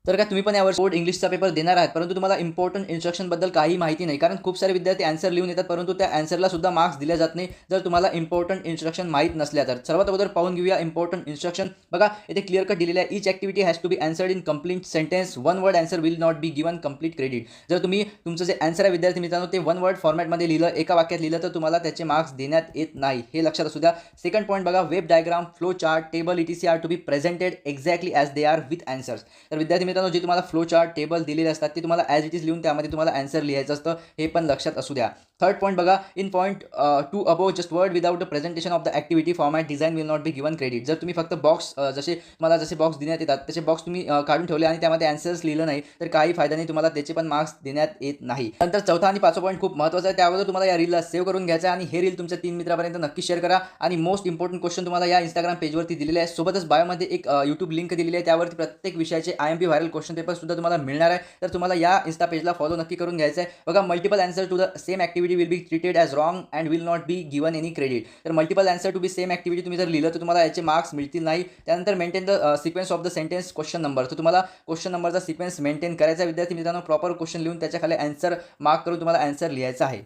तर काय तुम्ही पण यावर बोर्ड इंग्लिशचा पेपर देणार आहात, परंतु तुम्हाला इम्पॉर्टंट इन्स्ट्रक्शनबद्दल काही माहिती नाही. कारण खूप सारे विद्यार्थी आन्सर लिहून येतात, परंतु त्या आन्सरला सुद्धा मार्क्स दिले जात नाही, जर तुम्हाला इम्पॉर्टंट इन्स्ट्रक्शन माहीत नसल्या तर. सर्वात अगोदर पाहून घेऊया इम्पॉर्टंट इन्स्ट्रक्शन. बघा इथे क्लिअर कट दिलेलं आहे. Each activity has to be answered in complete sentence. One word answer will not be given complete credit. जर तुम्ही तुमचं जे आन्सर आहे विद्यार्थी मित्रांनो ते वन वर्ड फॉर्मॅटमध्ये लिहिलं, एका वाक्यात लिहिलं, तर तुम्हाला त्याचे मार्क्स देण्यात येत नाही. हे लक्षात असू द्या. सेकंड पॉईंट बघा, web diagram, flow chart, table etc are to be presented exactly as they are with answers. तर विद्यार्थी मित्रांनो जे तुम्हाला फ्लो चार्ट, टेबल दिलेले असतात ते तुम्हाला ॲज इट इज लिहून त्यामध्ये तुम्हाला आन्सर लिहायचं असतं, हे पण लक्षात असू द्या. थर्ड पॉईंट बघा, in point 2 above just word without a presentation of the activity format design will not be given credit. जर तुम्ही फक्त बॉक्स जसे तुम्हाला जसे बॉक्स देण्यात येतात तसे बॉक्स तुम्ही काढून ठेवले आणि त्यामध्ये आन्सर्स लिहिलं नाही, तर काही फायदा नाही, तुम्हाला त्याचे पण मार्क्स देण्यात येत नाही. नंतर चौथा आणि पाचवा पॉईंट खूप महत्त्वाचा आहे. त्यावर तुम्हाला या रीलला सेव्ह करून घ्यायचा आहे आणि हे रील तुमच्या 3 मित्रांपर्यंत नक्की शेअर करा. आणि मोस्ट इम्पॉर्टंट क्वेश्चन तुम्हाला या Instagram पेजवरती दिलेले आहे. सोबतच बायोमध्ये एक YouTube लिंक दिलेली आहे, त्यावरती प्रत्येक विषयाचे IMP व्हायरल क्वेश्चन पेपर सुद्धा तुम्हाला मिळणार आहे. तर तुम्हाला या Insta पेजला फॉलो नक्की करून घ्यायचं आहे. बघा, multiple answer to the same activity will be treated as wrong and will not be given any credit. तर multiple answer to be same activity तुम्ही जर लिहिलं तर तुम्हाला याचे मार्क्स मिळतील नाही. त्यानंतर maintain the sequence of the sentence question number. तर तुम्हाला क्वेश्चन नंबरचा सिक्वेन्स मेंटेन करायचा विद्यार्थी मित्रांनो. प्रॉपर क्वेश्चन लिहून त्याच्याखाली आन्सर मार्क करून तुम्हाला आन्सर लिहायचा आहे.